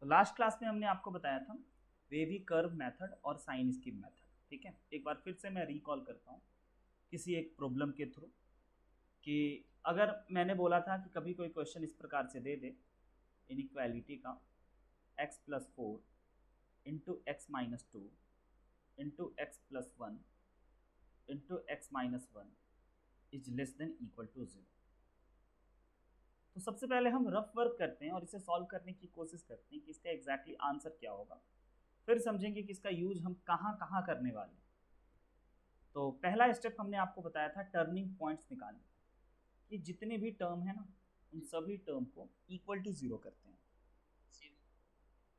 तो last class में हमने आपको बताया था वेवी कर्व मेथड और साइन स्कीम मेथड। ठीक है, एक बार फिर से मैं रिकॉल करता हूँ किसी एक प्रॉब्लम के थ्रू कि अगर मैंने बोला था कि कभी कोई क्वेश्चन इस प्रकार से दे दे इनइक्वालिटी का x+4 into X minus two into x+1 into x-1 is less than equal to 0। तो सबसे पहले हम रफ वर्क करते हैं और इसे सॉल्व करने की कोशिश करते हैं कि इसका एग्जैक्टली आंसर क्या होगा, फिर समझेंगे कि इसका यूज हम कहाँ कहाँ करने वाले हैं। तो पहला स्टेप हमने आपको बताया था टर्निंग पॉइंट्स निकालने कि जितने भी टर्म है ना उन सभी टर्म को इक्वल टू 0 करते हैं।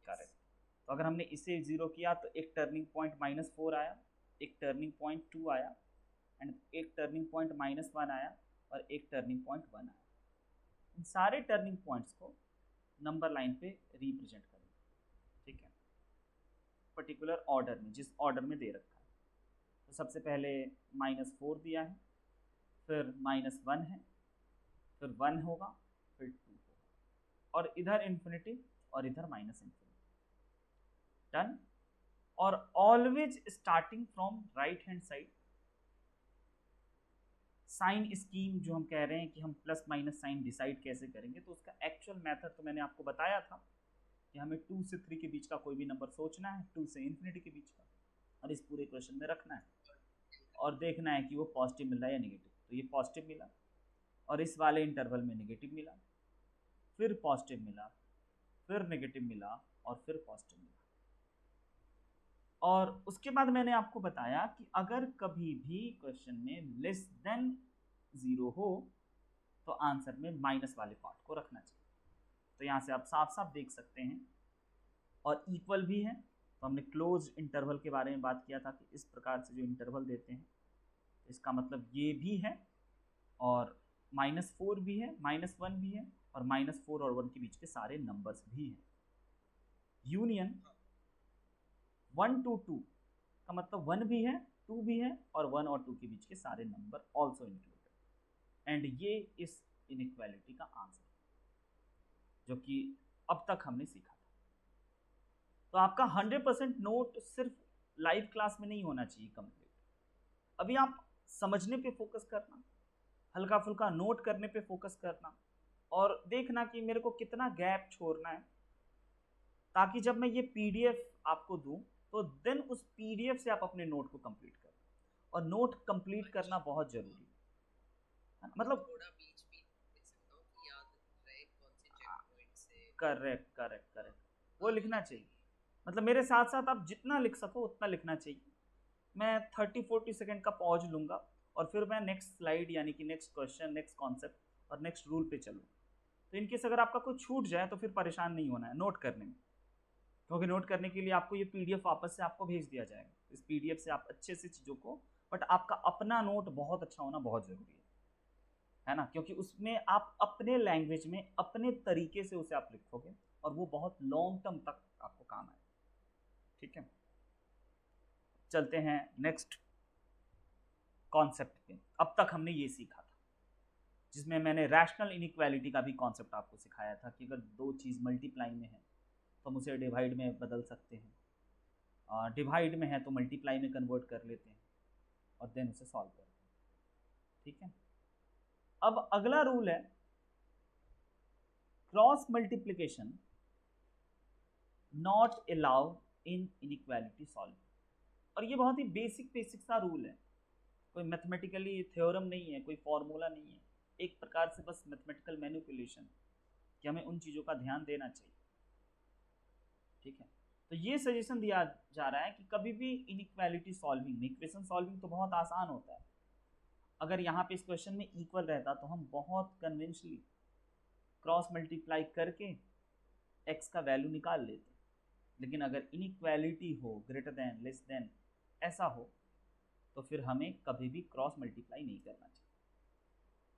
करेक्ट। तो अगर हमने इसे 0 किया तो एक टर्निंग पॉइंट -4 आया, एक टर्निंग पॉइंट 2 आया एंड एक टर्निंग पॉइंट -1 आया और एक टर्निंग पॉइंट 1 आया। इन सारे टर्निंग पॉइंट्स को नंबर लाइन पे रिप्रेजेंट करेंगे। ठीक है, पर्टिकुलर ऑर्डर में, जिस ऑर्डर में दे रखा है। तो सबसे पहले -4 दिया है, फिर -1 है, फिर 1 होगा, फिर 2 होगा और इधर इन्फिनिटी और इधर माइनस इन्फिनिटी। डन। और always starting from right hand side. Sign scheme जो हम कह रहे हैं कि हम प्लस माइनस साइन डिसाइड कैसे करेंगे, तो उसका एक्चुअल मेथड तो मैंने आपको बताया था कि हमें 2 से 3 के बीच का कोई भी नंबर सोचना है, 2 से इन्फिनिटी के बीच का, और इस पूरे क्वेश्चन में रखना है और देखना है कि वो पॉजिटिव मिल रहा है या नेगेटिव। तो ये पॉजिटिव मिला और इस वाले इंटरवल में नेगेटिव मिला, फिर पॉजिटिव मिला, फिर नेगेटिव मिला और फिर पॉजिटिव मिला। और उसके बाद मैंने आपको बताया कि अगर कभी भी क्वेश्चन में लेस देन 0 हो तो आंसर में माइनस वाले पार्ट को रखना चाहिए। तो यहाँ से आप साफ साफ देख सकते हैं। और इक्वल भी है तो हमने क्लोज इंटरवल के बारे में बात किया था कि इस प्रकार से जो इंटरवल देते हैं इसका मतलब ये भी है और -4 भी है, -1 भी है और -4 और 1 के बीच के सारे नंबर्स भी हैं। यूनियन 1 to 2 का मतलब 1 भी है, 2 भी है और 1 और 2 के बीच के सारे नंबर ऑल्सो इंक्लूडेड। एंड ये इस इनइक्वालिटी का आंसर जो कि अब तक हमने सीखा था। तो आपका 100% नोट सिर्फ लाइव क्लास में नहीं होना चाहिए कंप्लीट। अभी आप समझने पे फोकस करना, हल्का फुल्का नोट करने पे फोकस करना और देखना कि मेरे को कितना गैप छोड़ना है, ताकि जब मैं ये पीडीएफ आपको दूं तो देन उस पीडीएफ से आप अपने नोट को कंप्लीट करें। और नोट कंप्लीट करना बहुत जरूरी है, मतलब थोड़ा बीच बीच लिख सकता हूँ कि याद रहे कौन से चेक पॉइंट से। करेक्ट करेक्ट करेक्ट, वो हाँ लिखना चाहिए। मतलब मेरे साथ साथ आप जितना लिख सको उतना लिखना चाहिए। मैं 30-40 सेकेंड का पॉज लूंगा और फिर मैं नेक्स्ट स्लाइड यानी कि नेक्स्ट क्वेश्चन, नेक्स्ट कॉन्सेप्ट और नेक्स्ट रूल पे चलूँ। तो इनकेस अगर आपका कुछ छूट जाए तो फिर परेशान नहीं होना है नोट करने में, क्योंकि नोट करने के लिए आपको ये पीडीएफ वापस से आपको भेज दिया जाएगा। इस पीडीएफ से आप अच्छे से चीज़ों को, बट आपका अपना नोट बहुत अच्छा होना बहुत ज़रूरी है ना, क्योंकि उसमें आप अपने लैंग्वेज में अपने तरीके से उसे आप लिखोगे और वो बहुत लॉन्ग टर्म तक आपको काम आए। ठीक है, चलते हैं नेक्स्ट कॉन्सेप्ट पे। अब तक हमने ये सीखा था जिसमें मैंने रैशनल इनइक्वालिटी का भी कॉन्सेप्ट आपको सिखाया था कि अगर दो चीज़ मल्टीप्लाई में है तो हम उसे डिवाइड में बदल सकते हैं, डिवाइड में है तो मल्टीप्लाई में कन्वर्ट कर लेते हैं और देन उसे सॉल्व करते हैं। ठीक है, अब अगला रूल है cross multiplication not allow in inequality solve. और ये बहुत ही बेसिक बेसिक सा रूल है, कोई मैथमेटिकली थ्योरम नहीं है, कोई फॉर्मूला नहीं है, एक प्रकार से बस मैथमेटिकल मैनिपुलेशन कि हमें उन चीज़ों का ध्यान देना चाहिए। ठीक है, तो ये सजेशन दिया जा रहा है कि कभी भी इनइक्वालिटी सॉल्विंग, इक्वेशन सॉल्विंग तो बहुत आसान होता है। अगर यहाँ पे इस क्वेश्चन में इक्वल रहता तो हम बहुत कन्वेंशनली क्रॉस मल्टीप्लाई करके एक्स का वैल्यू निकाल लेते। लेकिन अगर इनइक्वालिटी हो, ग्रेटर देन, लेस देन, ऐसा हो तो फिर हमें कभी भी क्रॉस मल्टीप्लाई नहीं करना चाहिए।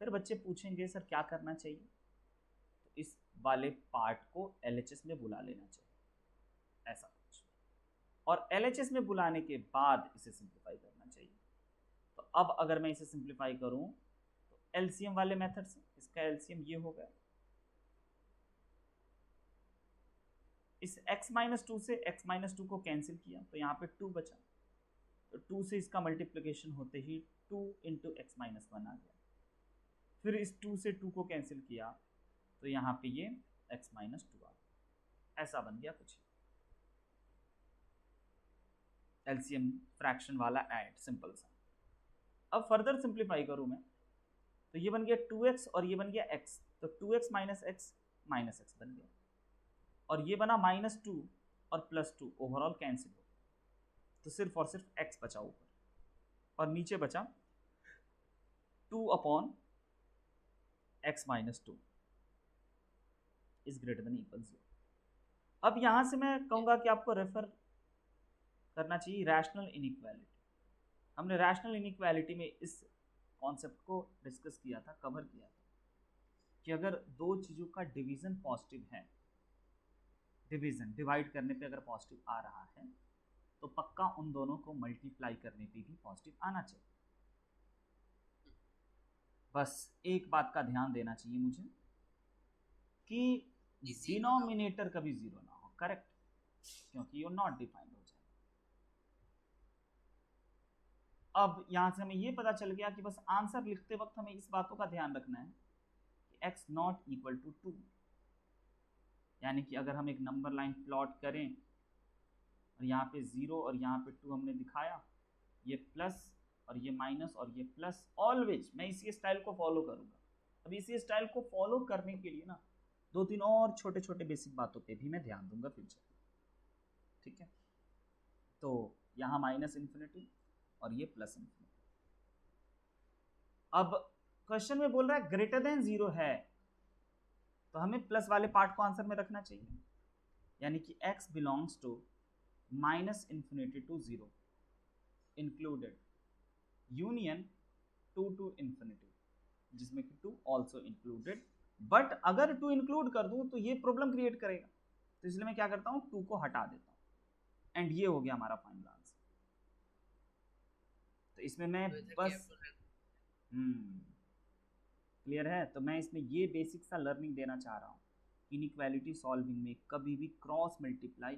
फिर बच्चे पूछेंगे सर क्या करना चाहिए, तो इस वाले पार्ट को एलएचएस में बुला लेना चाहिए, ऐसा कुछ। और एलएचएस में बुलाने के बाद इसे सिंप्लीफाई करना चाहिए। तो अब अगर मैं इसे सिंप्लीफाई करूं तो एलसीएम वाले मेथड से, इसका एलसीएम ये हो गया इस x-2 से x-2 को कैंसिल किया तो यहाँ पे 2 बचा, तो 2 से इसका मल्टीप्लिकेशन होते ही 2 इंटू x-1 आ गया। फिर इस 2 से 2 को कैंसिल किया तो यहाँ पे ये x-2 आ गया। ऐसा बन गया कुछ एलसीएम फ्रैक्शन वाला ऐड, सिंपल सा। अब फर्दर सिंप्लीफाई करूँ मैं तो ये बन गया 2x और ये बन गया x, तो 2x माइनस x बन गया, और ये बना -2 और +2, ओवरऑल कैंसिल हो गया, तो सिर्फ और सिर्फ x बचा ऊपर, और नीचे बचा 2/x-2 is greater than equal 0। अब यहां से मैं कहूंगा कि आपको रेफर करना चाहिए रैशनल इनइक्वालिटी। हमने रैशनल इनइक्वालिटी में इस कॉन्सेप्ट को डिस्कस किया था, कवर किया था, कि अगर दो चीज़ों का डिवीज़न पॉजिटिव है, डिवीज़न डिवाइड करने पे अगर पॉजिटिव आ रहा है तो पक्का उन दोनों को मल्टीप्लाई करने पे भी पॉजिटिव आना चाहिए। बस एक बात का ध्यान देना चाहिए मुझे कि डिनोमिनेटर कभी 0 ना हो, करेक्ट, क्योंकि ये नॉट डिफाइंड हो जाएगा। अब यहाँ से हमें ये पता चल गया कि बस आंसर लिखते वक्त हमें इस बातों का ध्यान रखना है कि x नॉट इक्वल टू 2, यानी कि अगर हम एक नंबर लाइन प्लॉट करें और यहाँ पे 0 और यहाँ पे 2 हमने दिखाया, ये प्लस और ये माइनस और ये प्लस, ऑलवेज मैं इसी स्टाइल को फॉलो करूँगा। अब इसी स्टाइल को फॉलो करने के लिए ना 2-3 और छोटे छोटे बेसिक बातों पे भी मैं ध्यान दूंगा फ्यूचर, ठीक है। तो यहाँ -∞ और ये +∞। अब क्वेश्चन में बोल रहा है ग्रेटर देन 0 है, तो हमें प्लस वाले पार्ट को आंसर में रखना चाहिए, यानी कि x belongs to -∞ to 0 included union 2 to ∞, जिसमें कि 2 ऑल्सो इंक्लूडेड। बट अगर 2 इंक्लूड कर दूं तो ये प्रॉब्लम क्रिएट करेगा, तो इसलिए मैं क्या करता हूं, 2 को हटा देता हूं, एंड ये हो गया हमारा फाइनल आंसर। तो इसमें मैं बस क्लियर है, तो मैं इसमें ये बेसिक सा लर्निंग देना चाह रहा हूँ। इनइक्वालिटी सॉल्विंग में कभी भी क्रॉस मल्टीप्लाई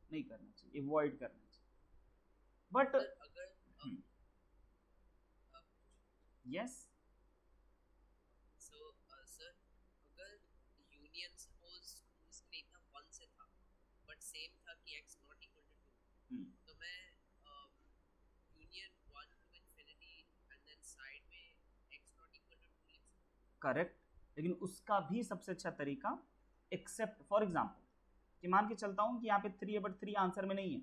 नहीं करना चाहिए, अवॉइड करना चाहिए। बट यस सर, अगर यूनियन सपोज 2 से नहीं था 1 से था, बट सेम था कि x नॉट इक्वल टू 2, तो मैं union 1 to infinity and then side में x नॉट इक्वल टू 2 लिख सकता हूं। करेक्ट, लेकिन उसका भी सबसे अच्छा तरीका, एक्सेप्ट फॉर एग्जांपल कि मान के चलता हूं कि यहाँ पे 3 है बट 3 आंसर में नहीं है,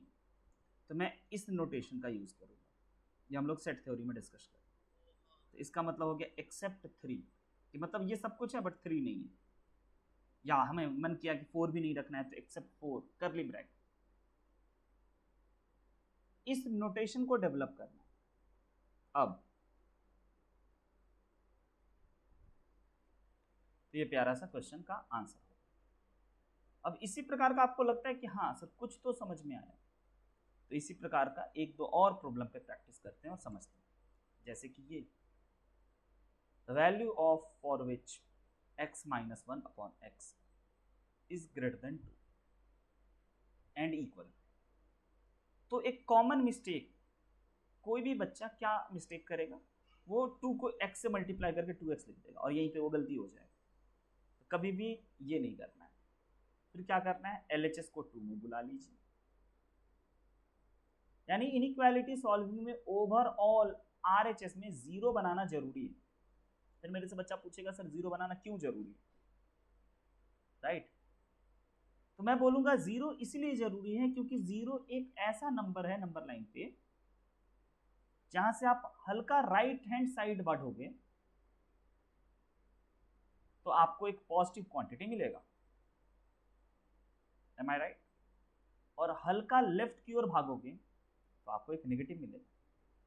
तो मैं इस नोटेशन का यूज करूंगा, ये हम लोग सेट थ्योरी में डिस्कस करें। तो इसका मतलब हो गया एक्सेप्ट 3, कि मतलब ये सब कुछ है बट 3 नहीं है, या हमें मन किया कि 4 भी नहीं रखना है तो एक्सेप्ट 4 कर्ली ब्रैकेट, इस नोटेशन को डेवलप करना। अब तो ये प्यारा सा क्वेश्चन का आंसर है। अब इसी प्रकार का आपको लगता है कि हाँ सर कुछ तो समझ में आया, तो इसी प्रकार का 1-2 और प्रॉब्लम पे प्रैक्टिस करते हैं और समझते हैं, जैसे कि ये the value of for which x-1/x is greater then 2 and equal. तो एक कॉमन मिस्टेक, कोई भी बच्चा क्या मिस्टेक करेगा, वो 2 को x से मल्टीप्लाई करके 2x लिख देगा और यहीं पे वो गलती हो जाएगी। तो कभी भी ये नहीं करना है। फिर क्या करना है, LHS को 2 में बुला लीजिए, यानी इनइक्वालिटी सॉल्विंग में ओवरऑल RHS में 0 बनाना जरूरी है। फिर मेरे से बच्चा पूछेगा सर 0 बनाना क्यों जरूरी है, राइट? तो मैं बोलूंगा 0 इसलिए जरूरी है क्योंकि 0 एक ऐसा नंबर है नंबर लाइन पे जहां से आप हल्का राइट हैंड साइड बढ़ोगे तो आपको एक पॉजिटिव क्वांटिटी मिलेगा, एम आई राइट? और हल्का लेफ्ट की ओर भागोगे तो आपको एक नेगेटिव मिलेगा।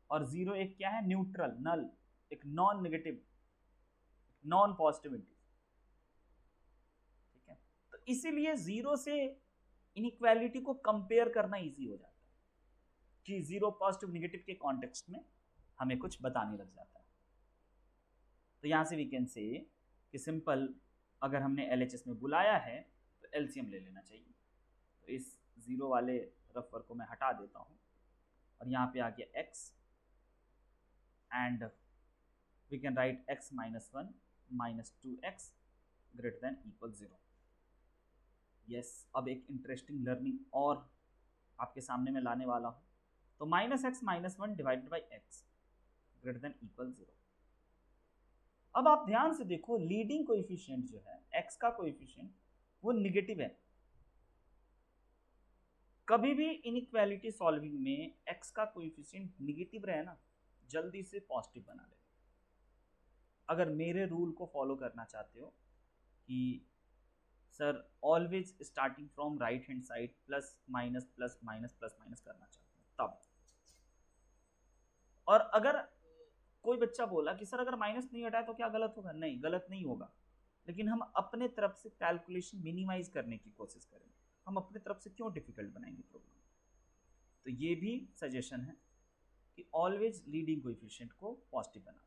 और 0 एक क्या है, न्यूट्रल, नल, एक नॉन नेगेटिव, नॉन पॉजिटिविटी, ठीक है। तो इसीलिए 0 से इनइक्वालिटी को कंपेयर करना इजी हो जाता है कि 0 पॉजिटिव नेगेटिव के कॉन्टेक्स्ट में हमें कुछ बताने लग जाता है। तो यहां से वी कैन से कि सिंपल, अगर हमने LHS में बुलाया है तो LCM ले लेना चाहिए। तो इस 0 वाले रफ वर्क को मैं हटा देता हूँ और यहाँ पे आ गया x and we can write x minus 1 minus 2x greater than equal 0। Yes, अब एक इंटरेस्टिंग लर्निंग और आपके सामने मैं लाने वाला हूँ। तो minus x minus 1 divided by X greater than equal 0। अब आप ध्यान से देखो, लीडिंग कोएफिशिएंट जो है x का कोएफिशिएंट वो निगेटिव है। कभी भी इनइक्वालिटी सॉल्विंग में x का कोएफिशिएंट निगेटिव रहे ना, जल्दी से पॉजिटिव बना ले। अगर मेरे रूल को फॉलो करना चाहते हो कि sir always starting from right hand side plus minus plus minus plus minus करना चाहते हो तब, और अगर कोई बच्चा बोला कि सर अगर माइनस नहीं हटाए तो क्या गलत होगा, नहीं गलत नहीं होगा, लेकिन हम अपने तरफ से कैलकुलेशन मिनिमाइज करने की कोशिश करेंगे। हम अपने तरफ से क्यों डिफिकल्ट बनाएंगे प्रॉब्लम। तो ये भी सजेशन है कि ऑलवेज लीडिंग कोएफिशिएंट को पॉजिटिव बना।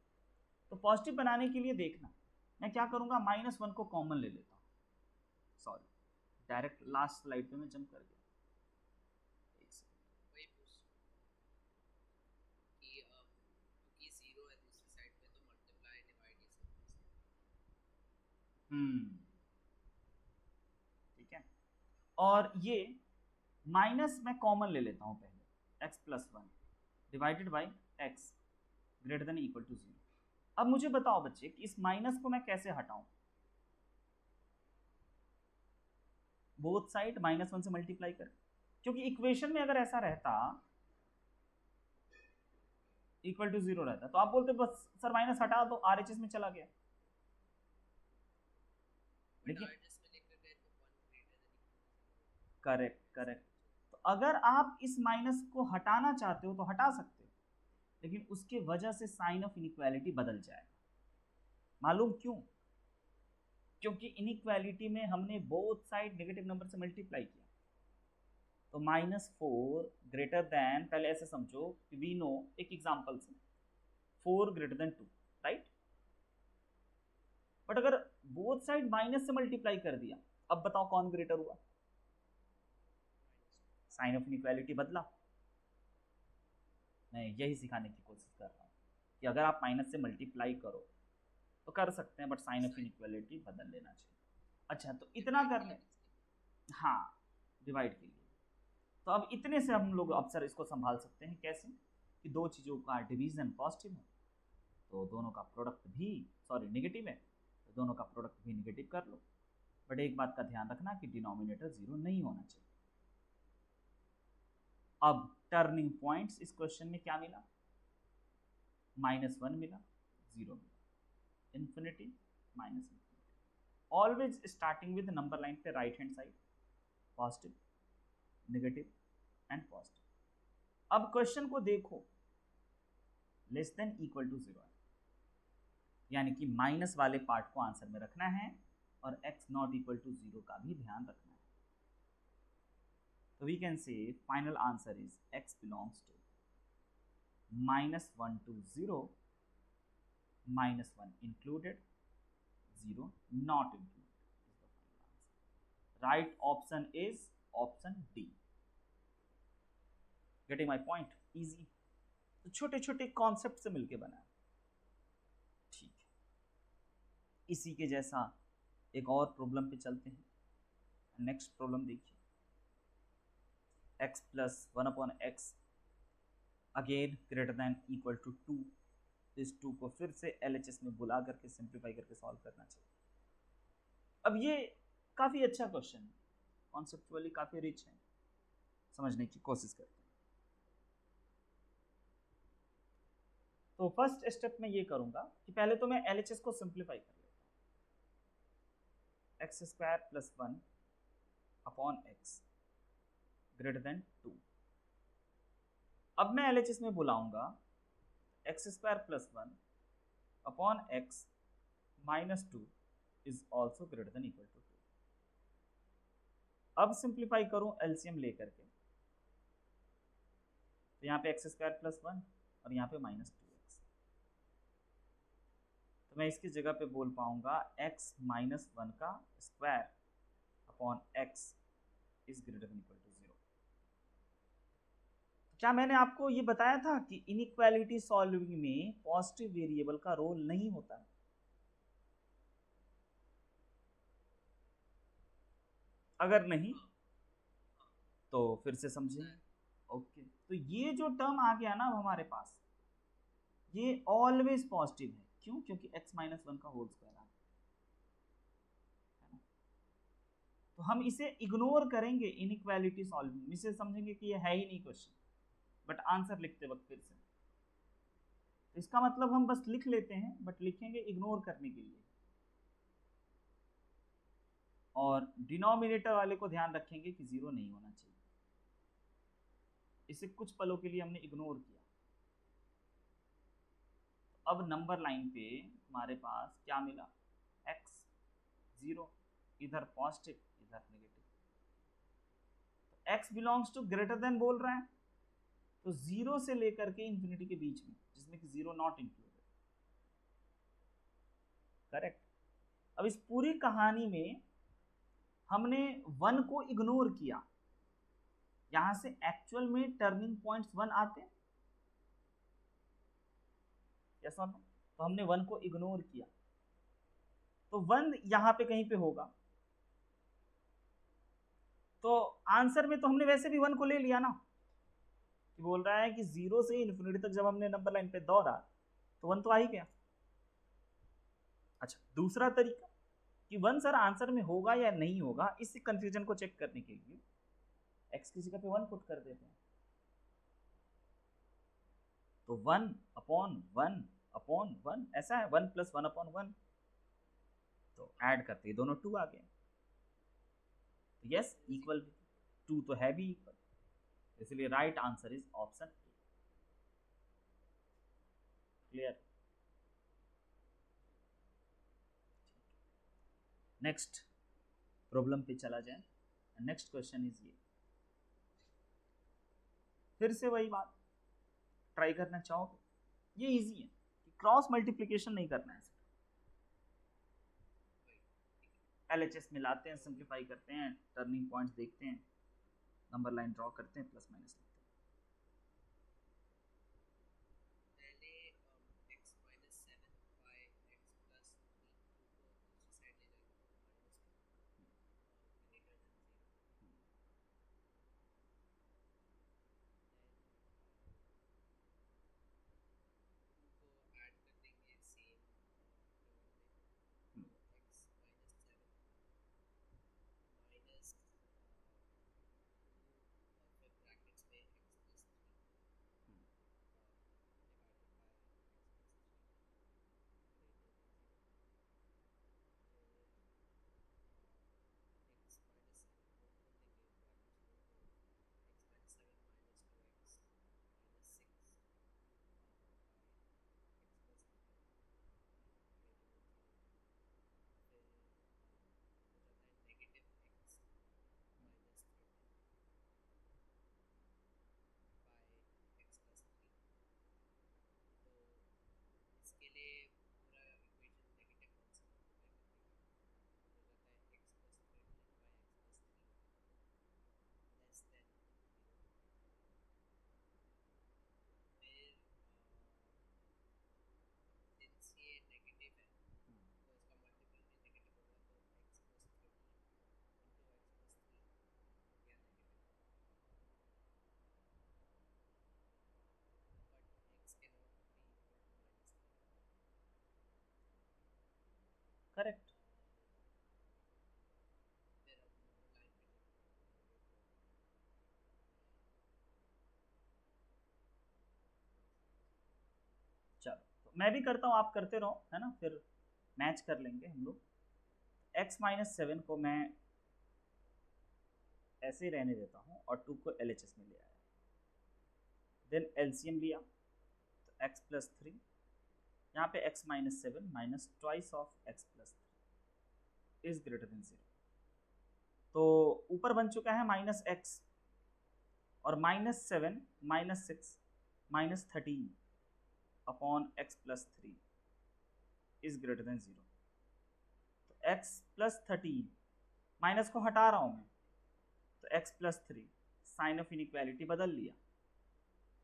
तो पॉजिटिव बनाने के लिए देखना मैं क्या करूंगा, माइनस 1 को कॉमन ले लेता हूँ। सॉरी, डायरेक्ट लास्ट स्लाइड पे मैं जंप कर गया। ठीक है, और ये माइनस मैं कॉमन ले लेता हूं पहले, x plus 1 divided by X greater than equal to 0। अब मुझे बताओ बच्चे कि इस माइनस को मैं कैसे हटाऊं। बोथ साइड माइनस 1 से मल्टीप्लाई कर, क्योंकि इक्वेशन में अगर ऐसा रहता इक्वल टू 0 रहता तो आप बोलते बस सर माइनस हटा दो, आरएचएस में चला गया। लेकिन करेक्ट करेक्ट, तो अगर आप इस माइनस को हटाना चाहते हो तो हटा सकते हो, लेकिन उसके वजह से साइन ऑफ इनइक्वालिटी बदल जाएगा। मालूम क्यों? क्योंकि इनइक्वालिटी में हमने बोथ साइड नेगेटिव नंबर से मल्टीप्लाई किया। तो -4 ग्रेटर देन, पहले ऐसे समझो कि वी नो, एक एग्जांपल से 4 ग्रेटर देन 2, राइट। बट अगर बोथ साइड माइनस से मल्टीप्लाई कर दिया, अब बताओ कौन ग्रेटर हुआ? साइन ऑफ इनइक्वालिटी बदला। मैं यही सिखाने की कोशिश कर रहा हूँ कि अगर आप माइनस से मल्टीप्लाई करो तो कर सकते हैं, बट साइन ऑफ इनइक्वालिटी बदल लेना चाहिए। अच्छा, तो इतना करने, हाँ, डिवाइड के लिए। तो अब इतने से हम लोग अब सर इसको संभाल सकते हैं कैसे, कि दो चीज़ों का डिवीजन पॉजिटिव है तो दोनों का प्रोडक्ट भी, सॉरी नेगेटिव है तो दोनों का प्रोडक्ट भी नेगेटिव कर लो। बट एक बात का ध्यान रखना कि डिनोमिनेटर 0 नहीं होना चाहिए। अब टर्निंग पॉइंट्स इस क्वेश्चन में क्या मिला, -1 मिला, 0 मिला, infinity, minus infinity, always starting with number line पे right hand side positive, negative and positive. अब क्वेश्चन को देखो, लेस देन इक्वल टू 0 है, यानी कि माइनस वाले पार्ट को आंसर में रखना है और x नॉट इक्वल टू 0 का भी ध्यान रखना है। तो we can say final answer is x belongs to -1 to 0, -1 included, 0 not included is the final answer. Right option is option D. Getting my point? Easy. तो छोटे छोटे कॉन्सेप्ट से मिलके बना है। ठीक है, इसी के जैसा एक और प्रॉब्लम पे चलते हैं। नेक्स्ट प्रॉब्लम देखिए, x plus 1/x again greater than equal to 2। इस 2 को फिर से LHS में बुला करके सिंप्लीफाई करके सॉल्व करना चाहिए। अब ये काफ़ी अच्छा क्वेश्चन है, कॉन्सेप्चुअली काफ़ी रिच है, समझने की कोशिश करते हैं। तो फर्स्ट स्टेप में ये करूंगा कि पहले तो मैं LHS को सिंप्लीफाई कर लेता हूँ। x² + 1/x greater than 2। अब मैं LHS में बुलाऊंगा x² + 1/x -2 is also greater than equal to 2। अब सिंप्लीफाई करूं एलसीएम लेकर के, तो यहाँ पे x² + 1 और यहाँ पे -2x, तो मैं इसकी जगह पे बोल पाऊंगा x - 1 का square upon x is greater than equal to 0। क्या मैंने आपको ये बताया था कि इनइक्वालिटी सॉल्विंग में पॉजिटिव वेरिएबल का रोल नहीं होता है? अगर नहीं तो फिर से समझें। ओके, तो ये जो टर्म आ गया ना हमारे पास, ये ऑलवेज पॉजिटिव है। क्यों? क्योंकि x माइनस वन का होल स्क्वायर आ गया। तो हम इसे इग्नोर करेंगे इनइक्वालिटी सॉल्विंग, इसे समझेंगे कि ये है ही नहीं क्वेश्चन, बट आंसर लिखते वक्त फिर से। तो इसका मतलब हम बस लिख लेते हैं, बट लिखेंगे इग्नोर करने के लिए। और डिनोमिनेटर वाले को ध्यान रखेंगे कि 0 नहीं होना चाहिए। इसे कुछ पलों के लिए हमने इग्नोर किया। तो अब नंबर लाइन पे हमारे पास क्या मिला? x 0, इधर पॉजिटिव इधर नेगेटिव। तो x belongs to greater than बोल रहा है, तो 0 से लेकर के इंफिनिटी के बीच में, जिसमें कि 0 नॉट इंक्लूडेड। करेक्ट। अब इस पूरी कहानी में हमने 1 को इग्नोर किया। यहां से एक्चुअल में टर्निंग पॉइंट्स 1 आते हैं, यस और नो? तो हमने 1 को इग्नोर किया, तो 1 यहां पे कहीं पे होगा। तो आंसर में तो हमने वैसे भी 1 को ले लिया ना, कि बोल रहा है कि 0 से इन्फिनिटी तक जब हमने नंबर लाइन पे दौड़ा तो 1 तो आ ही गया। अच्छा, दूसरा तरीका कि 1 सर आंसर में होगा या नहीं होगा, इस कंफ्यूजन को चेक करने के लिए x की जगह पे 1 पुट कर देते हैं। तो 1 अपॉन 1 अपॉन 1 ऐसा है, 1 प्लस 1 अपॉन 1। तो ऐड करते ही दोनों 2 आ गए। तो यस, इक्वल 2 तो है भी इक्वल, इसलिए right answer is option A. Clear? Next problem पे चला जाए। नेक्स्ट क्वेश्चन इज ये, फिर से वही बात, ट्राई करना चाहोगे? ये इजी है कि क्रॉस मल्टीप्लिकेशन नहीं करना है, LHS मिलाते हैं, सिंप्लीफाई करते हैं, टर्निंग पॉइंट्स देखते हैं, नंबर लाइन ड्रॉ करते हैं, प्लस माइनस लिखते हैं। करेक्ट। चलो, तो मैं भी करता हूँ, आप करते रहो, है ना, फिर मैच कर लेंगे हम लोग। x माइनस 7 को मैं ऐसे ही रहने देता हूँ और 2 को LHS में ले आया, देन LCM लिया, तो x प्लस 3, यहाँ पे x minus 7 minus twice of x plus 3 is greater then 0। तो ऊपर बन चुका है माइनस x, और minus 7 minus 6 minus 13 upon x plus 3 is greater then 0। तो x प्लस 13 माइनस को हटा रहा हूँ मैं, तो x+3 साइन ऑफ इनइक्वालिटी बदल लिया।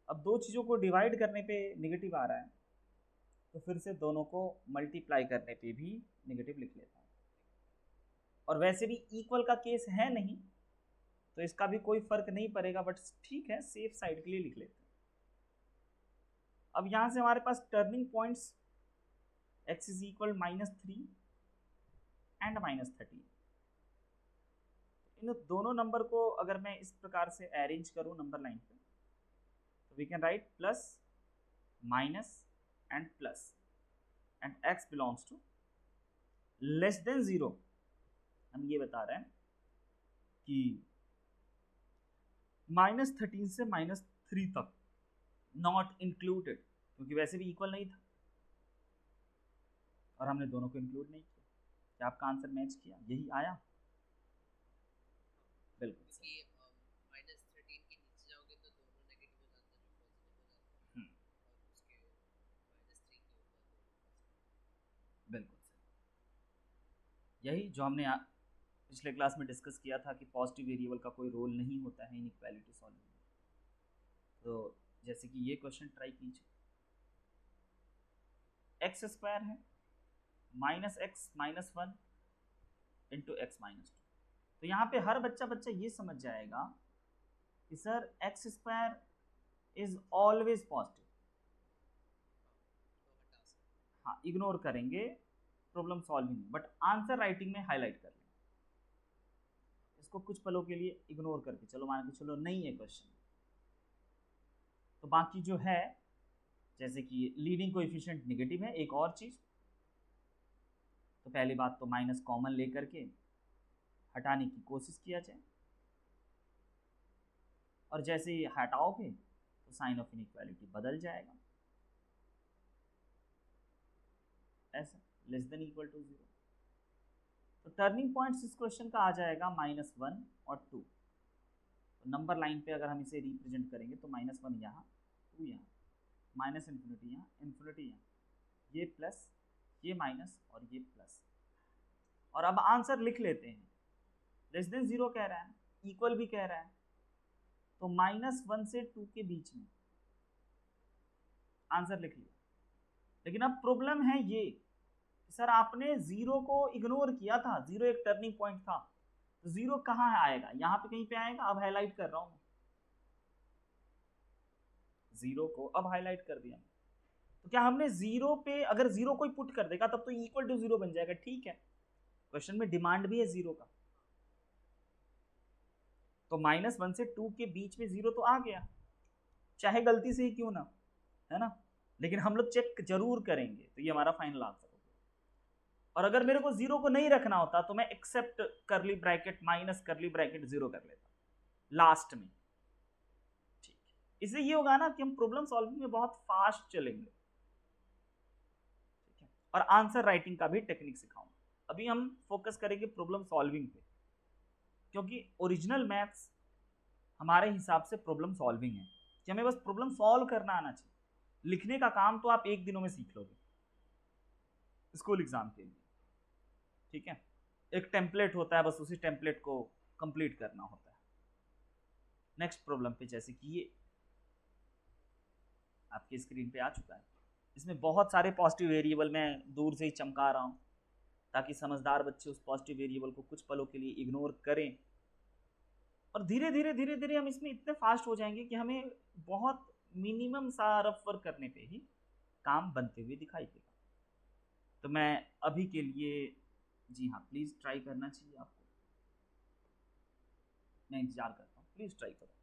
अब दो चीज़ों को डिवाइड करने पे नेगेटिव आ रहा है, तो फिर से दोनों को मल्टीप्लाई करने पे भी नेगेटिव लिख लेता हूँ। और वैसे भी इक्वल का केस है नहीं, तो इसका भी कोई फर्क नहीं पड़ेगा, बट ठीक है, सेफ साइड के लिए लिख लेते हैं। अब यहाँ से हमारे पास turning points x is equal -3 and -13। इन दोनों नंबर को अगर मैं इस प्रकार से अरेंज करूँ नंबर लाइन पे, तो we can write plus minus and plus and x belongs to less than 0। हम ये बता रहे हैं कि -13 से -3 तक नॉट इंक्लूडेड, क्योंकि वैसे भी इक्वल नहीं था और हमने दोनों को इंक्लूड नहीं किया। क्या आपका आंसर मैच किया? यही आया? बिल्कुल सही। -13 के नीचे जाओगे तो दोनों नेगेटिव हो जाते हैं, जो पॉजिटिव हो जाता है, और उसके -3 के ऊपर दोनों। बिल्कुल सही। यही जो हमने पिछले क्लास में डिस्कस किया था कि पॉजिटिव वेरिएबल का कोई रोल नहीं होता है इनइक्वालिटी सॉल्विंग में। तो जैसे कि ये क्वेश्चन ट्राई कीजिए, x² है -x-1 इंटू x-2। तो यहाँ पे हर बच्चा ये समझ जाएगा कि sir x² is always positive. हाँ, इग्नोर करेंगे problem solving, but answer writing में हाईलाइट कर लेंगे। इसको कुछ पलों के लिए इग्नोर करके चलो, मान के चलो नहीं है क्वेश्चन, तो बाकी जो है जैसे कि लीडिंग कोएफिशिएंट नेगेटिव है। एक और चीज, तो पहली बात तो माइनस कॉमन लेकर के हटाने की कोशिश किया जाए, और जैसे ही हटाओगे तो साइन ऑफ इनइक्वालिटी बदल जाएगा, ऐसा लेस देन इक्वल टू 0। तो टर्निंग पॉइंट्स इस क्वेश्चन का आ जाएगा -1 और 2। तो नंबर लाइन पे अगर हम इसे रिप्रेजेंट करेंगे तो -1 यहाँ, 2 यहाँ, माइनस इन्फिनिटी यहाँ, इन्फिनिटी यहाँ, ये प्लस, ये माइनस और ये प्लस। और अब आंसर लिख लेते हैं। लेस देन 0 कह रहा है, इक्वल भी कह रहा है, तो -1 से 2 के बीच में आंसर लिख लिया। लेकिन अब प्रॉब्लम है ये, सर आपने 0 को इग्नोर किया था, 0 एक टर्निंग पॉइंट था, तो 0 कहाँ आएगा? यहाँ पे कहीं पे आएगा। अब हाईलाइट कर रहा हूं मैं, 0 को अब हाईलाइट कर दिया। तो क्या हमने 0 पे अगर 0 कोई पुट कर देगा तब तो इक्वल टू 0 बन जाएगा, ठीक है। क्वेश्चन में डिमांड भी है 0 का, तो -1 से 2 के बीच में 0 तो आ गया, चाहे गलती से ही क्यों ना, है ना। लेकिन हम लोग चेक जरूर करेंगे, तो ये हमारा फाइनल आंसर हो गया। और अगर मेरे को 0 को नहीं रखना होता तो मैं एक्सेप्ट करली ब्रैकेट माइनस करली ब्रैकेट 0 कर लेता लास्ट में, ठीक है। इससे ये होगा ना कि हम प्रॉब्लम सॉल्विंग में बहुत फास्ट चलेंगे, ठीक है। और आंसर राइटिंग का भी टेक्निक सिखाऊंगा। अभी हम फोकस करेंगे प्रॉब्लम सॉल्विंग पे, क्योंकि ओरिजिनल मैथ्स हमारे हिसाब से प्रॉब्लम सॉल्विंग है कि हमें बस प्रॉब्लम सॉल्व करना आना चाहिए। लिखने का काम तो आप एक दिनों में सीख लोगे स्कूल एग्जाम के लिए, ठीक है। एक टेम्पलेट होता है, बस उसी टेम्पलेट को कंप्लीट करना होता है। नेक्स्ट प्रॉब्लम पे, जैसे कि ये आपकी स्क्रीन पे आ चुका है, इसमें बहुत सारे पॉजिटिव वेरिएबल मैं दूर से ही चमका रहा हूँ ताकि समझदार बच्चे उस पॉजिटिव वेरिएबल को कुछ पलों के लिए इग्नोर करें, और धीरे धीरे हम इसमें इतने फास्ट हो जाएंगे कि हमें बहुत मिनिमम सा रफ वर्क करने पे ही काम बनते हुए दिखाई देगा। तो मैं अभी के लिए, जी हाँ, प्लीज़ ट्राई करना चाहिए आपको, मैं इंतज़ार करता हूँ, प्लीज़ ट्राई करो।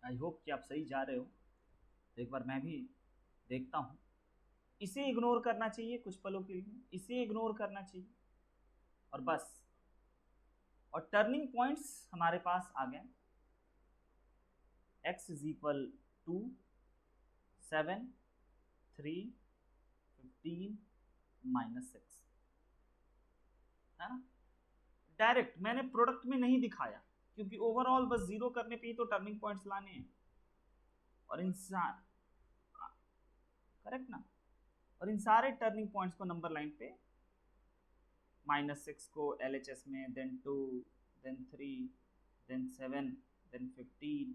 आई होप कि आप सही जा रहे हो। तो एक बार मैं भी देखता हूँ। इसे इग्नोर करना चाहिए कुछ पलों के लिए, इसे इग्नोर करना चाहिए और बस। और टर्निंग पॉइंट्स हमारे पास आ गए। x इज इक्वल टू 7, 3, 15 -6, है ना। डायरेक्ट मैंने प्रोडक्ट में नहीं दिखाया क्योंकि ओवरऑल बस जीरो करने पे ही तो टर्निंग पॉइंट्स लाने हैं। और इन करेक्ट ना। और इन सारे टर्निंग पॉइंट्स को नंबर लाइन पे -6 को LHS में, then 2, then 3, then 7, then 15,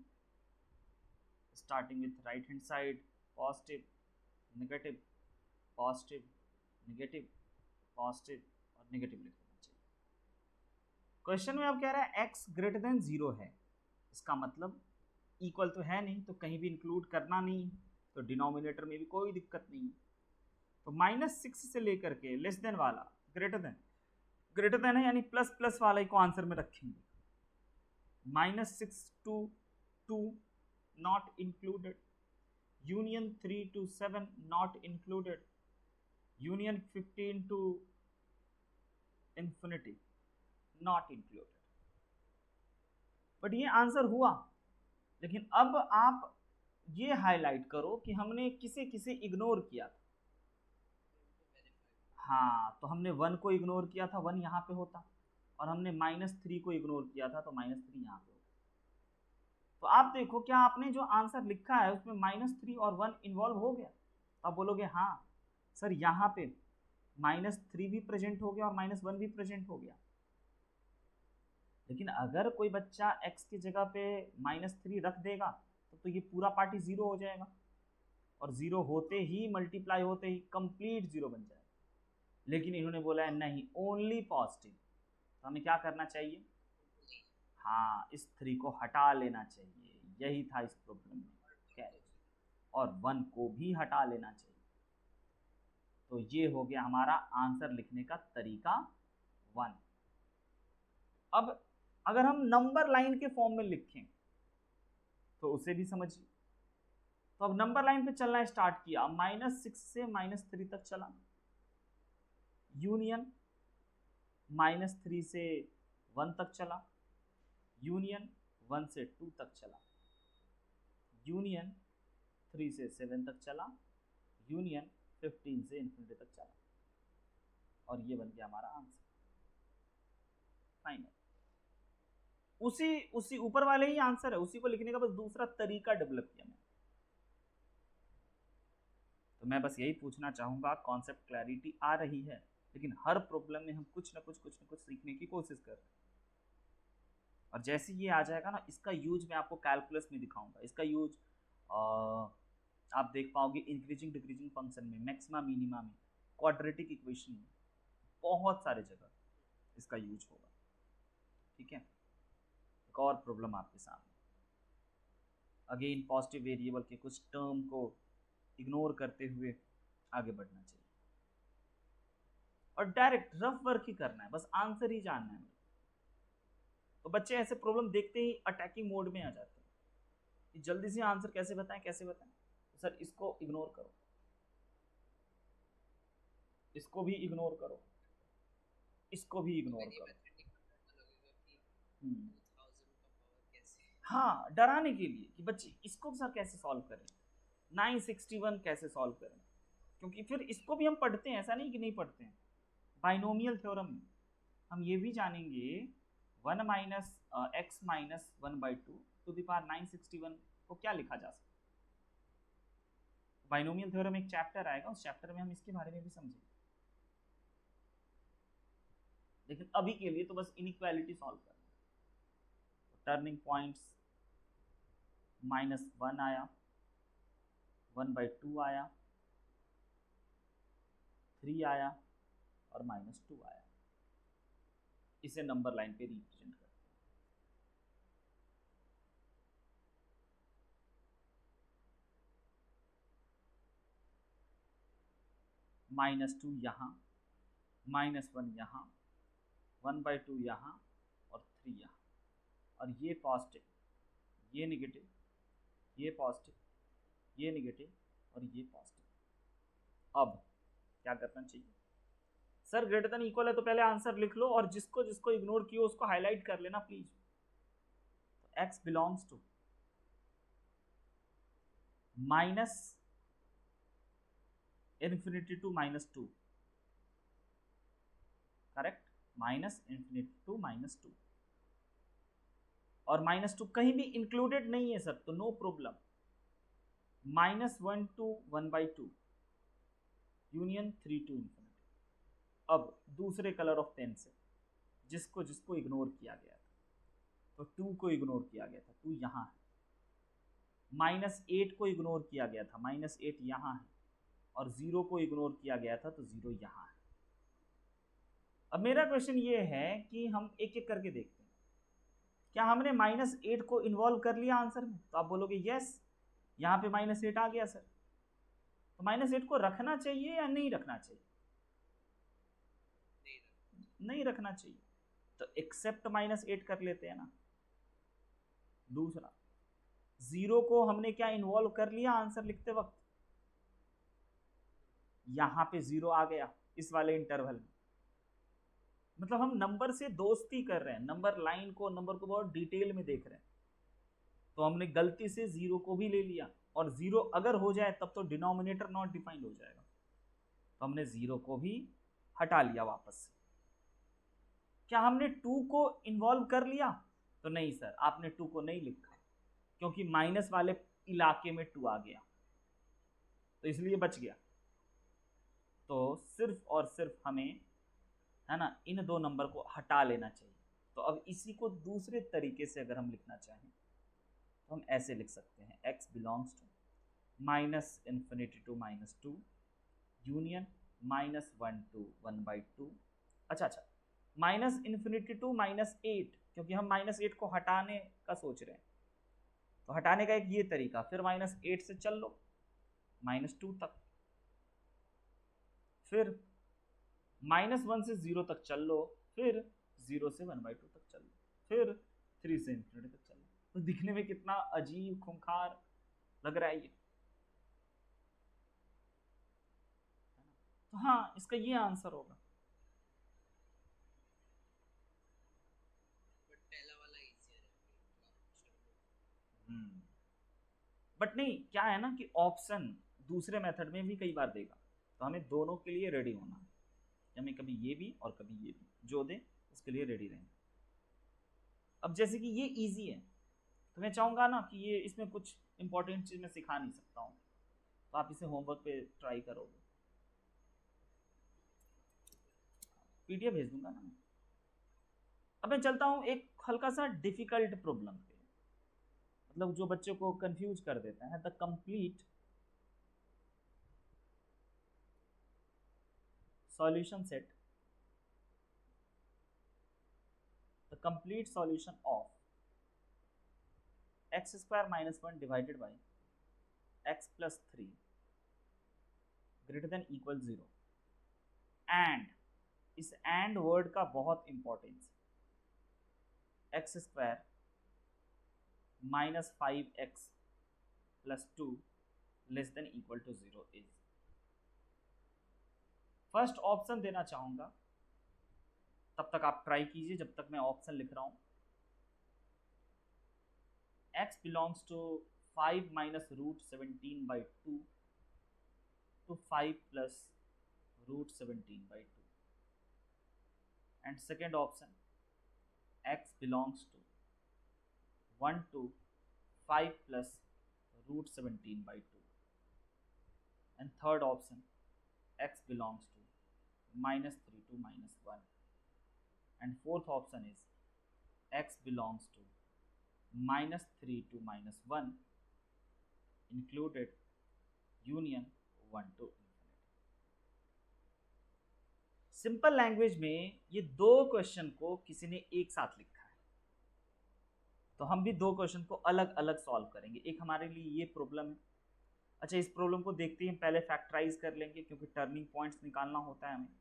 starting with right hand side, positive, negative, positive, negative, positive और नेगेटिव लिख देना चाहिए। क्वेश्चन में अब कह रहा है x ग्रेटर देन 0 है, इसका मतलब इक्वल तो है नहीं, तो कहीं भी इंक्लूड करना नहीं, तो डिनोमिनेटर में भी कोई दिक्कत नहीं है। तो -6 से लेकर के लेस देन वाला ग्रेटर देन है, यानी प्लस प्लस वाला ही को आंसर में रखेंगे। -6 to 2 not included, union 3 to 7 not included, union 15 to infinity not included। But ये आंसर हुआ। लेकिन अब आप ये हाईलाइट करो कि हमने किसे किसे इग्नोर किया था। हाँ, तो हमने 1 को इग्नोर किया था, 1 यहाँ पे होता, और हमने -3 को इग्नोर किया था, तो -3 यहाँ पे होता। तो आप देखो क्या आपने जो आंसर लिखा है उसमें -3 और 1 इन्वॉल्व हो गया। तो आप बोलोगे हाँ सर, यहाँ पे -3 भी प्रेजेंट हो गया और -1 भी प्रेजेंट हो गया। लेकिन अगर कोई बच्चा x की जगह पे -3 रख देगा तो ये पूरा पार्टी 0 हो जाएगा, और 0 होते ही मल्टीप्लाई होते ही कंप्लीट 0 बन जाएगा। लेकिन इन्होंने बोला है नहीं, ओनली पॉजिटिव। तो हमें क्या करना चाहिए? हाँ, इस 3 को हटा लेना चाहिए, यही था इस प्रॉब्लम में कैरेज, और 1 को भी हटा लेना चाहिए। तो ये हो गया हमारा आंसर लिखने का तरीका 1। अब अगर हम नंबर लाइन के फॉर्म में लिखें तो उसे भी समझिए। तो अब नंबर लाइन पे चलना स्टार्ट किया, -6 से -3 तक चला, यूनियन -3 से 1 तक चला, यूनियन 1 से 2 तक चला, यूनियन 3 से 7 तक चला, यूनियन 15 से इन्फिनिटी तक चला, और ये बन गया हमारा आंसर फाइनल। उसी ऊपर वाले ही आंसर है, उसी को लिखने का बस दूसरा तरीका डेवलप किया मैंने। तो मैं बस यही पूछना चाहूंगा, कॉन्सेप्ट क्लैरिटी आ रही है? लेकिन हर प्रॉब्लम में हम कुछ ना कुछ सीखने की कोशिश कर रहे हैं। और जैसे ये आ जाएगा ना, इसका यूज मैं आपको कैलकुलस में दिखाऊंगा। इसका यूज आप देख पाओगे इंक्रीजिंग डिक्रीजिंग फंक्शन में, मैक्सिमा मिनिमा में, क्वाड्रेटिक इक्वेशन में, बहुत सारे जगह इसका यूज होगा। ठीक है, एक और प्रॉब्लम आपके सामने। अगेन पॉजिटिव वेरिएबल के कुछ टर्म को इग्नोर करते हुए आगे बढ़ना चाहिए, और डायरेक्ट रफ वर्क ही करना है, बस आंसर ही जानना है। तो बच्चे ऐसे प्रॉब्लम देखते ही अटैकिंग मोड में आ जाते हैं कि जल्दी से आंसर कैसे बताएं कैसे बताएं। तो सर इसको इग्नोर करो, इसको भी इग्नोर करो, इसको भी इग्नोर करो। हाँ, डराने के लिए कि बच्चे इसको सर कैसे सॉल्व करें, 961 कैसे सॉल्व करें, क्योंकि फिर इसको भी हम पढ़ते हैं, ऐसा नहीं कि नहीं पढ़ते हैं। बाइनोमियल थ्योरम में हम ये भी जानेंगे 1 minus x minus 1/2 to the power 961 को क्या लिखा जा सकता है। बाइनोमियल थ्योरम एक चैप्टर आएगा, उस चैप्टर में हम इसके बारे में भी समझेंगे। लेकिन अभी के लिए तो बस इनइक्वालिटी सॉल्व करना। टर्निंग पॉइंट्स -1 आया, 1/2 आया, 3 आया और -2 आया। इसे नंबर लाइन पे रिप्रेजेंट करते हैं। -2 यहाँ, -1 यहाँ, 1/2 यहाँ और 3 यहाँ, और ये पॉजिटिव, ये नेगेटिव, ये पॉजिटिव, ये नेगेटिव और ये पॉजिटिव। अब क्या करना चाहिए सर? ग्रेटर देन इक्वल है तो पहले आंसर लिख लो और जिसको जिसको इग्नोर किया उसको हाईलाइट कर लेना प्लीज। तो x belongs to minus infinity to -2, correct, minus infinity to -2, और -2 कहीं भी इंक्लूडेड नहीं है सर तो no problem. -1 to 1/2 union 3 to infinity. अब दूसरे कलर ऑफ पेन से जिसको जिसको इग्नोर किया गया था, तो 2 को इग्नोर किया गया था, 2 यहाँ है। -8 को इग्नोर किया गया था, -8 यहाँ है, और 0 को इग्नोर किया गया था तो 0 यहाँ है। अब मेरा क्वेश्चन ये है कि हम एक एक करके देखते हैं, क्या हमने -8 को इन्वॉल्व कर लिया आंसर में? तो आप बोलोगे यस, यहाँ पे -8 आ गया सर। तो -8 को रखना चाहिए या नहीं रखना चाहिए? नहीं रखना चाहिए, तो एक्सेप्ट -8 कर लेते हैं ना। दूसरा, 0 को हमने क्या इन्वॉल्व कर लिया आंसर लिखते वक्त? यहाँ पे 0 आ गया इस वाले इंटरवल में, मतलब हम नंबर से दोस्ती कर रहे हैं, नंबर लाइन को, नंबर को बहुत डिटेल में देख रहे हैं। तो हमने गलती से 0 को भी ले लिया, और 0 अगर हो जाए तब तो डिनोमिनेटर नॉट डिफाइंड हो जाएगा, तो हमने 0 को भी हटा लिया वापस से। क्या हमने 2 को इन्वॉल्व कर लिया? तो नहीं सर, आपने 2 को नहीं लिखा क्योंकि माइनस वाले इलाके में 2 आ गया, तो इसलिए बच गया। तो सिर्फ और सिर्फ हमें, है ना, इन दो नंबर को हटा लेना चाहिए। तो अब इसी को दूसरे तरीके से अगर हम लिखना चाहें तो हम ऐसे लिख सकते हैं, x belongs to -infinity to -2 union -1 to 1/2। अच्छा, -इन्फिनिटी टू -8, क्योंकि हम -8 को हटाने का सोच रहे हैं, तो हटाने का एक ये तरीका, फिर -8 से चल लो -2 तक, फिर -1 से 0 तक चल लो, फिर 0 से 1/2 तक चल लो, फिर 3 से इन्फिनिटी तक चल लो। तो दिखने में कितना अजीब खूंखार लग रहा है ये, तो हाँ, इसका ये आंसर होगा। बट नहीं, क्या है ना कि ऑप्शन दूसरे मेथड में भी कई बार देगा, तो हमें दोनों के लिए रेडी होना है, हमें कभी ये भी और कभी ये भी, जो दे उसके लिए रेडी रहेंगे। अब जैसे कि ये इजी है, तो मैं चाहूँगा ना कि ये, इसमें कुछ इंपॉर्टेंट चीज़ मैं सिखा नहीं सकता हूँ, तो आप इसे होमवर्क पे ट्राई करोगे, पीडीएफ भेज दूंगा ना मैं। अब मैं चलता हूँ एक हल्का सा डिफिकल्ट प्रॉब्लम पे, मतलब जो बच्चों को कंफ्यूज कर देता है, the complete solution set, the complete solution of x square minus 1 divided by x plus 3 greater than equal 0, and इस एंड वर्ड का बहुत importance, X square -5x plus 2 less than equal to 0 is. First option देना चाहूंगा, तब तक आप try कीजिए जब तक मैं ऑप्शन लिख रहा हूं। x belongs to 5 minus √17/2 to 5 plus √17/2, and second option, x belongs to 1 to 5 plus √17/2, and third option, x belongs to -3 to -1, and fourth option is x belongs to -3 to -1 included union 1 to infinity। Simple language में ये दो question को किसी ने एक साथ लिखा है, तो हम भी दो क्वेश्चन को अलग अलग सॉल्व करेंगे। एक हमारे लिए ये प्रॉब्लम है। अच्छा, इस प्रॉब्लम को देखते ही हम पहले फैक्टराइज कर लेंगे, क्योंकि टर्निंग पॉइंट्स निकालना होता है हमें।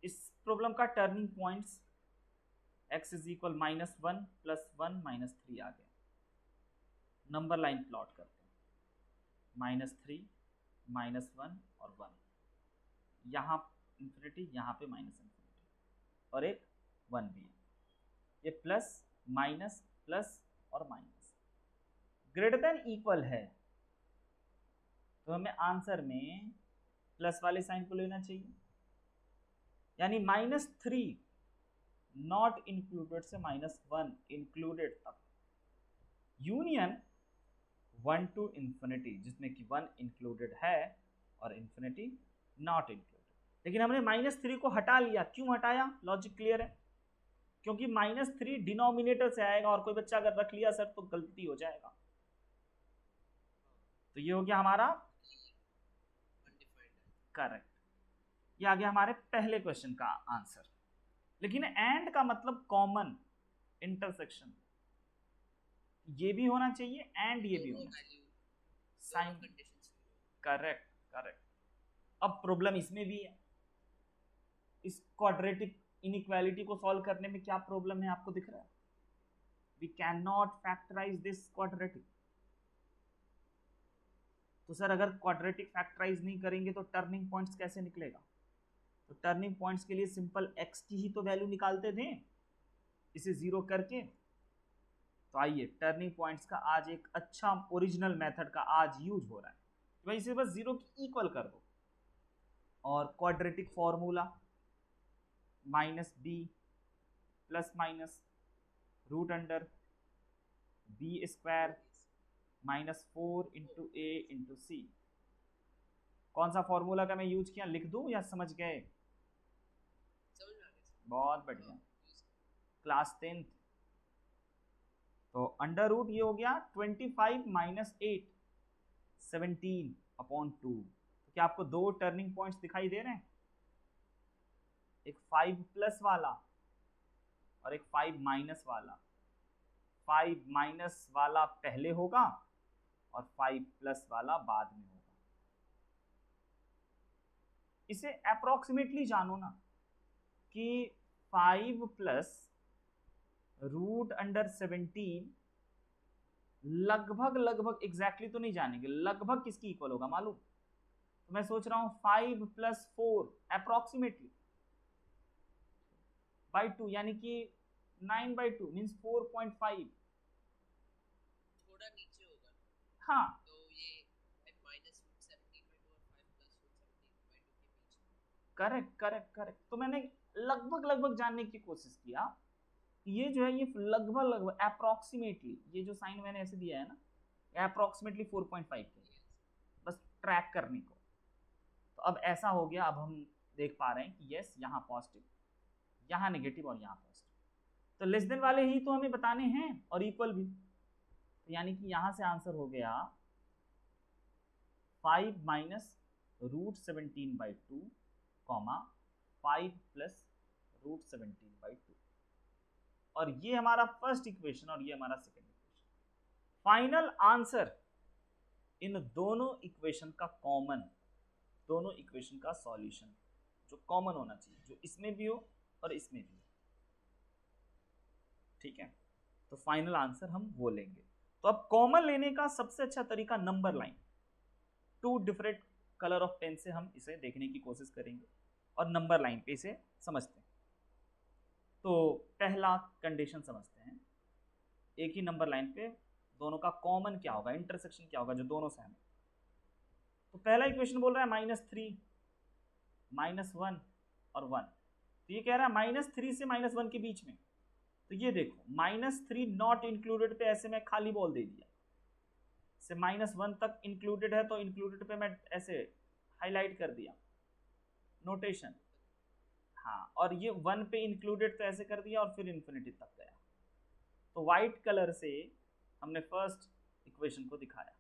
इस प्रॉब्लम का turning points x is equal -1 + 1 -3 आ गया। नंबर लाइन प्लॉट करते हैं, -3 -1 और 1, यहाँ इन्फिनिटी, यहाँ पे माइनस इन्फिनिटी, और एक 1 भी है। ये प्लस माइनस प्लस और माइनस ग्रेटर देन इक्वल है, तो हमें आंसर में प्लस वाले साइन को लेना चाहिए, यानी -3 नॉट इंक्लूडेड से -1 इंक्लूडेड तक, यूनियन 1 to इन्फिनिटी जिसमें कि 1 इंक्लूडेड है और इन्फिनिटी नॉट इंक्लूडेड। लेकिन हमने -3 को हटा लिया, क्यों हटाया? लॉजिक क्लियर है, क्योंकि -3 डिनोमिनेटर से आएगा और कोई बच्चा अगर रख लिया सर तो गलती हो जाएगा। तो ये हो गया हमारा करेक्ट, ये आ गया हमारे पहले क्वेश्चन का आंसर। लेकिन एंड का मतलब कॉमन, इंटरसेक्शन, ये भी होना चाहिए एंड ये भी होना चाहिए, साइन, करेक्ट करेक्ट। अब प्रॉब्लम इसमें भी है, इस क्वाड्रेटिक इनइक्वालिटी को सॉल्व करने में क्या प्रॉब्लम है आपको दिख रहा है? We can not factorise this quadratic. तो सर अगर क्वाड्रेटिक फैक्टराइज नहीं करेंगे तो टर्निंग पॉइंट्स कैसे निकलेगा? तो टर्निंग पॉइंट्स के लिए सिंपल x की ही तो वैल्यू निकालते थे इसे 0 करके। तो आइए टर्निंग पॉइंट्स का आज एक अच्छा ओरिजिनल मेथड का आज यूज हो रहा है, तो भाई इसे बस 0 की इक्वल कर दो, और quadratic formula -b ± √b² -4 × a × c। कौन सा फॉर्मूला का मैं यूज किया, लिख दूं या समझ गए? बहुत बढ़िया, क्लास 10th। तो अंडर रूट ये हो गया 25 - 8 17/2। तो क्या आपको दो टर्निंग पॉइंट्स दिखाई दे रहे हैं? एक 5+ वाला और एक 5- वाला। 5- वाला पहले होगा और 5+ वाला बाद में होगा। इसे अप्रोक्सीमेटली जानो ना कि 5+ √17 लगभग एग्जैक्टली तो नहीं जानेंगे, लगभग किसकी इक्वल होगा मालूम? तो मैं सोच रहा हूं 5 + 4 अप्रोक्सीमेटली बाई 2, यानी कि 9/2 मीन्स 4.5, थोड़ा नीचे होगा। हाँ तो ये -√17/2 और 5 + √17/2 के बीच में। करेक्ट। तो मैंने लगभग जानने की कोशिश किया, ये जो है ये लगभग अप्रोक्सीमेटली, ये जो साइन मैंने ऐसे दिया है ना, अप्रोक्सीमेटली 4.5 के, बस ट्रैक करने को। तो अब ऐसा हो गया, अब हम देख पा रहे हैं कि यस यहाँ पॉजिटिव, यहाँ नेगेटिव और यहाँ पॉजिटिव, तो लेस देन वाले ही तो हमें बताने हैं और इक्वल भी। तो यानी कि यहाँ से आंसर हो गया 5 - √17/2, 5 + √17/2, और ये हमारा फर्स्ट इक्वेशन और ये हमारा second equation. Final answer in दोनों इक्वेशन का कॉमन, दोनों इक्वेशन का सॉल्यूशन जो कॉमन होना चाहिए, जो इसमें भी हो और इसमें भी हो, ठीक है? तो फाइनल आंसर हम वो लेंगे। तो अब कॉमन लेने का सबसे अच्छा तरीका number line, 2 different colour of pen से हम इसे देखने की कोशिश करेंगे और नंबर लाइन पे इसे समझते हैं। तो पहला कंडीशन समझते हैं, एक ही नंबर लाइन पे दोनों का कॉमन क्या होगा, इंटरसेक्शन क्या होगा जो दोनों से हमें। तो पहला इक्वेशन बोल रहा है -3 -1 और 1, तो ये कह रहा है -3 से -1 के बीच में। तो ये देखो -3 नॉट इंक्लूडेड पे ऐसे मैं खाली बॉल दे दिया, से -1 तक इंक्लूडेड है तो इंक्लूडेड पे मैं ऐसे हाईलाइट कर दिया नोटेशन, हाँ, और ये 1 पे इंक्लूडेड तो ऐसे कर दिया और फिर इन्फिनिटी तक गया। तो वाइट कलर से हमने फर्स्ट इक्वेशन को दिखाया,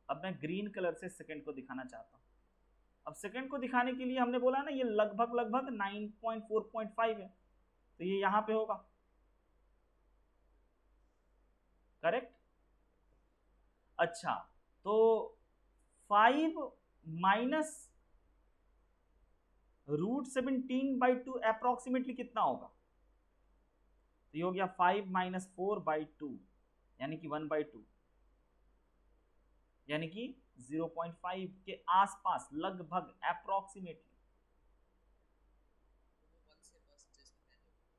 अब मैं ग्रीन कलर से सेकंड को दिखाना चाहता हूँ। अब सेकंड को दिखाने के लिए हमने बोला ना ये लगभग 9.4.5 है, तो ये यहाँ पे होगा, करेक्ट? अच्छा, तो 5 - √17/2 अप्रोक्सीमेटली कितना होगा? तो ये हो गया 5 माइनस 4/2 यानी कि 1/2 यानी कि 0.5 के आसपास लगभग अप्रोक्सीमेटली,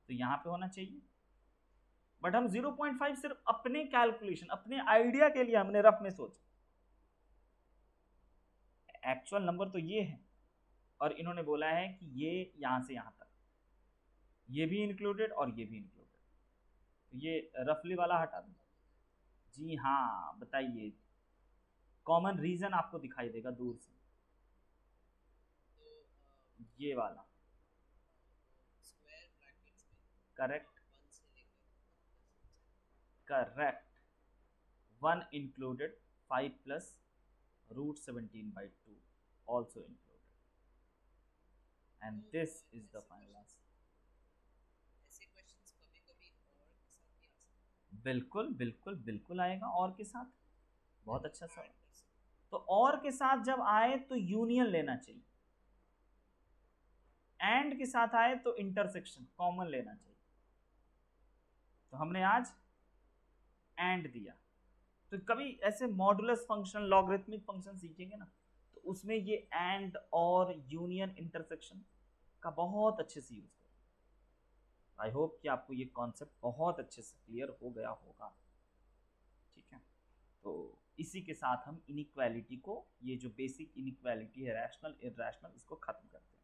तो यहां पे होना चाहिए। बट हम 0.5 सिर्फ अपने कैलकुलेशन, अपने आइडिया के लिए हमने रफ में सोचा, एक्चुअल नंबर तो ये है और इन्होंने बोला है कि ये यहां से यहां तक, ये भी इंक्लूडेड और ये भी इंक्लूडेड, तो ये रफली वाला हटा दो। जी हाँ, बताइए, कॉमन रीजन आपको दिखाई देगा दूर से, ये वाला, correct correct, 1 included 5 plus root 17/2 also included, and this is the final answer. बिल्कुल बिल्कुल बिल्कुल आएगा और के साथ, बहुत अच्छा सवाल। तो और के साथ जब आए तो यूनियन लेना चाहिए, एंड के साथ आए तो इंटरसेक्शन कॉमन लेना चाहिए। तो हमने आज एंड दिया, तो कभी ऐसे मॉडुलस फंक्शन, लॉगरिथमिक फंक्शन सीखेंगे ना, तो उसमें ये एंड और यूनियन इंटरसेक्शन का बहुत अच्छे से यूज करें। आई होप कि आपको ये कॉन्सेप्ट बहुत अच्छे से क्लियर हो गया होगा। ठीक है, तो इसी के साथ हम इनइक्वालिटी को, ये जो बेसिक इनइक्वालिटी है रैशनल इरैशनल, इसको खत्म करते हैं।